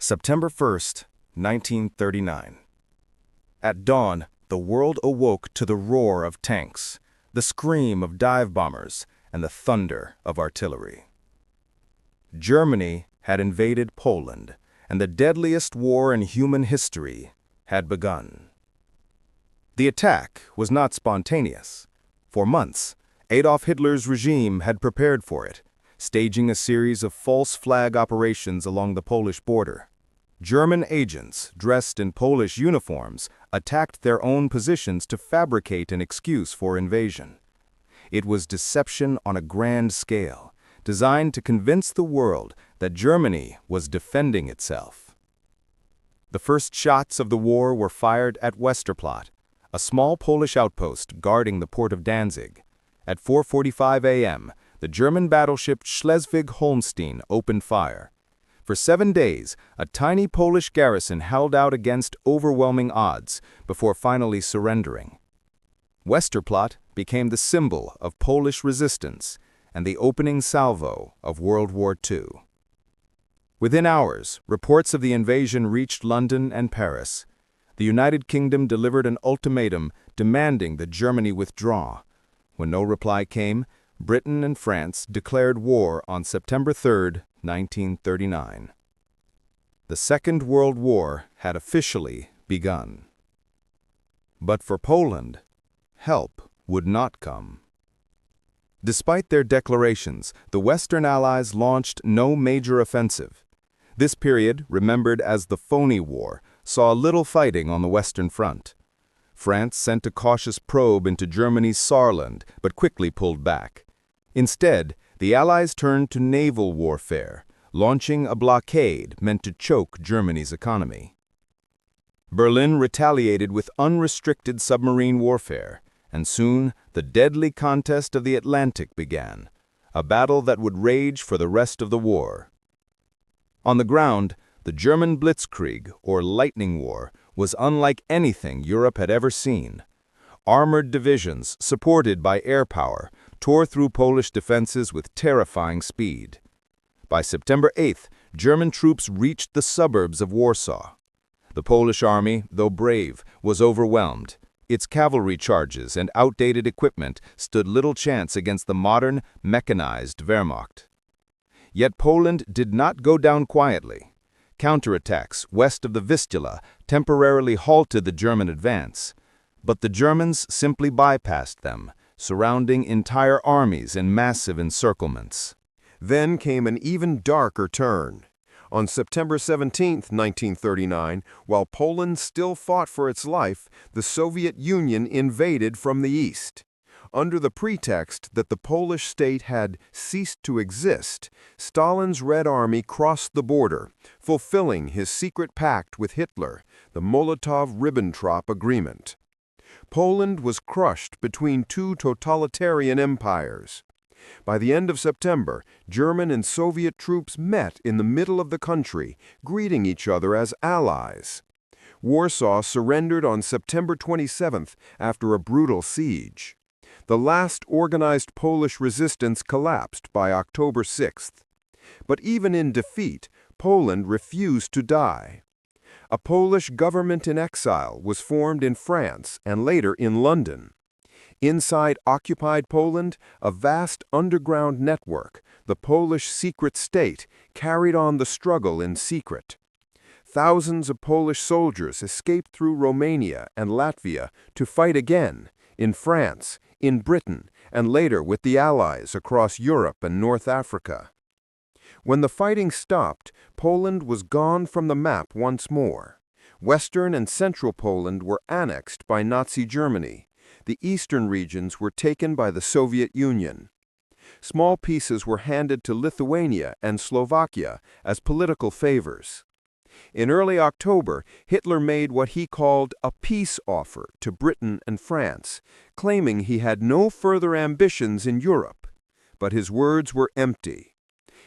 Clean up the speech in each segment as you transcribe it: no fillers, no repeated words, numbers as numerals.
September 1st, 1939. At dawn, the world awoke to the roar of tanks, the scream of dive bombers, and the thunder of artillery. Germany had invaded Poland, and the deadliest war in human history had begun. The attack was not spontaneous. For months, Adolf Hitler's regime had prepared for it, staging a series of false flag operations along the Polish border. German agents, dressed in Polish uniforms, attacked their own positions to fabricate an excuse for invasion. It was deception on a grand scale, designed to convince the world that Germany was defending itself. The first shots of the war were fired at Westerplatte, a small Polish outpost guarding the port of Danzig. At 4:45 a.m., the German battleship Schleswig-Holstein opened fire. For 7 days, a tiny Polish garrison held out against overwhelming odds before finally surrendering. Westerplatte became the symbol of Polish resistance and the opening salvo of World War II. Within hours, reports of the invasion reached London and Paris. The United Kingdom delivered an ultimatum demanding that Germany withdraw. When no reply came, Britain and France declared war on September 3rd, 1939. The Second World War had officially begun. But for Poland, help would not come. Despite their declarations, the Western Allies launched no major offensive. This period, remembered as the Phoney War, saw little fighting on the Western Front. France sent a cautious probe into Germany's Saarland, but quickly pulled back. Instead, the Allies turned to naval warfare, launching a blockade meant to choke Germany's economy. Berlin retaliated with unrestricted submarine warfare, and soon the deadly contest of the Atlantic began, a battle that would rage for the rest of the war. On the ground, the German Blitzkrieg, or Lightning War, was unlike anything Europe had ever seen. Armored divisions, supported by air power, tore through Polish defenses with terrifying speed. By September 8th, German troops reached the suburbs of Warsaw. The Polish army, though brave, was overwhelmed. Its cavalry charges and outdated equipment stood little chance against the modern, mechanized Wehrmacht. Yet Poland did not go down quietly. Counterattacks west of the Vistula temporarily halted the German advance, but the Germans simply bypassed them, surrounding entire armies in massive encirclements. Then came an even darker turn. On September 17, 1939, while Poland still fought for its life, the Soviet Union invaded from the east. Under the pretext that the Polish state had ceased to exist, Stalin's Red Army crossed the border, fulfilling his secret pact with Hitler, the Molotov-Ribbentrop Agreement. Poland was crushed between two totalitarian empires. By the end of September, German and Soviet troops met in the middle of the country, greeting each other as allies. Warsaw surrendered on September 27th after a brutal siege. The last organized Polish resistance collapsed by October 6th. But even in defeat, Poland refused to die. A Polish government in exile was formed in France and later in London. Inside occupied Poland, a vast underground network, the Polish secret state, carried on the struggle in secret. Thousands of Polish soldiers escaped through Romania and Latvia to fight again, in France, in Britain, and later with the Allies across Europe and North Africa. When the fighting stopped, Poland was gone from the map once more. Western and Central Poland were annexed by Nazi Germany. The eastern regions were taken by the Soviet Union. Small pieces were handed to Lithuania and Slovakia as political favors. In early October, Hitler made what he called a peace offer to Britain and France, claiming he had no further ambitions in Europe. But his words were empty.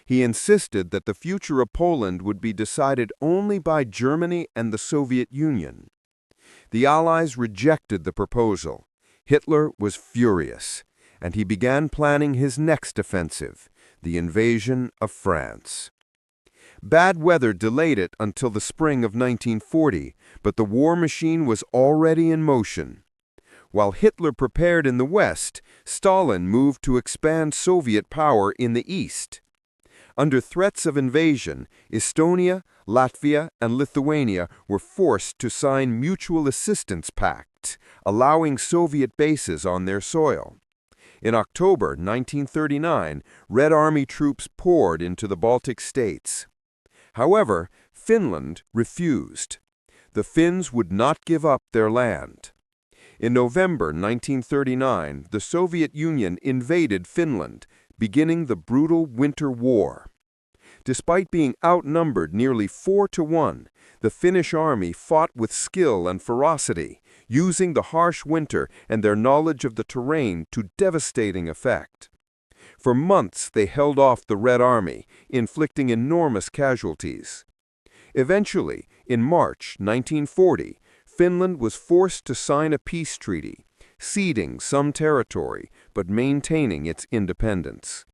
He insisted that the future of Poland would be decided only by Germany and the Soviet Union. The Allies rejected the proposal. Hitler was furious, and he began planning his next offensive, the invasion of France. Bad weather delayed it until the spring of 1940, but the war machine was already in motion. While Hitler prepared in the West, Stalin moved to expand Soviet power in the East. Under threats of invasion, Estonia, Latvia, and Lithuania were forced to sign Mutual Assistance Pact, allowing Soviet bases on their soil. In October 1939, Red Army troops poured into the Baltic States. However, Finland refused. The Finns would not give up their land. In November 1939, the Soviet Union invaded Finland, beginning the brutal Winter War. Despite being outnumbered nearly 4-1, the Finnish army fought with skill and ferocity, using the harsh winter and their knowledge of the terrain to devastating effect. For months they held off the Red Army, inflicting enormous casualties. Eventually, in March 1940, Finland was forced to sign a peace treaty, ceding some territory but maintaining its independence.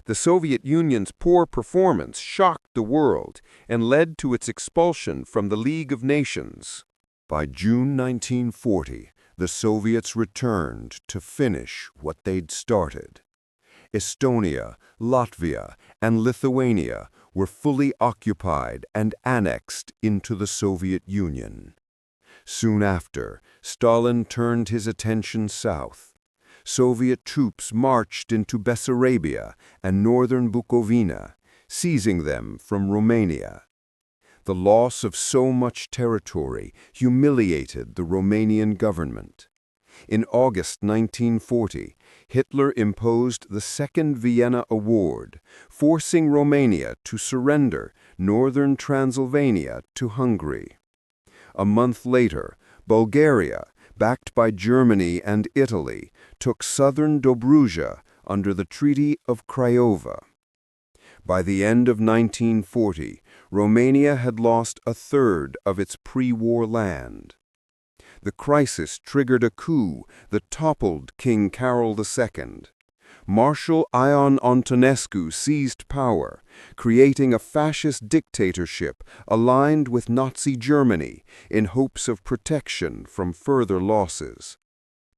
The Soviet Union's poor performance shocked the world and led to its expulsion from the League of Nations. By June 1940, the Soviets returned to finish what they'd started. Estonia, Latvia, and Lithuania were fully occupied and annexed into the Soviet Union. Soon after, Stalin turned his attention south. Soviet troops marched into Bessarabia and northern Bukovina, seizing them from Romania. The loss of so much territory humiliated the Romanian government. In August 1940, Hitler imposed the Second Vienna Award, forcing Romania to surrender northern Transylvania to Hungary. A month later, Bulgaria, backed by Germany and Italy, took southern Dobruja under the Treaty of Craiova. By the end of 1940, Romania had lost a third of its pre-war land. The crisis triggered a coup that toppled King Carol II. Marshal Ion Antonescu seized power, creating a fascist dictatorship aligned with Nazi Germany in hopes of protection from further losses.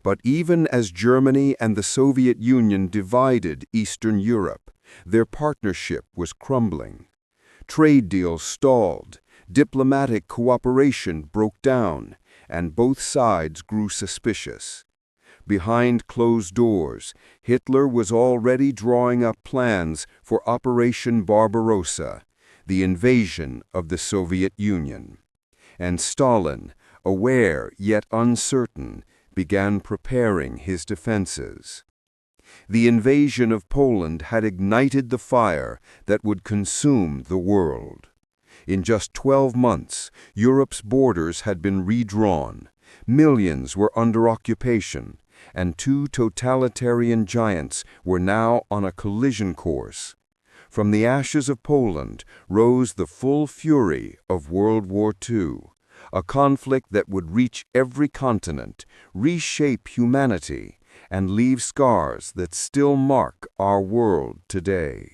But even as Germany and the Soviet Union divided Eastern Europe, their partnership was crumbling. Trade deals stalled, diplomatic cooperation broke down, and both sides grew suspicious. Behind closed doors, Hitler was already drawing up plans for Operation Barbarossa, the invasion of the Soviet Union. And Stalin, aware yet uncertain, began preparing his defenses. The invasion of Poland had ignited the fire that would consume the world. In just 12 months, Europe's borders had been redrawn, millions were under occupation, and two totalitarian giants were now on a collision course. From the ashes of Poland rose the full fury of World War II, a conflict that would reach every continent, reshape humanity, and leave scars that still mark our world today.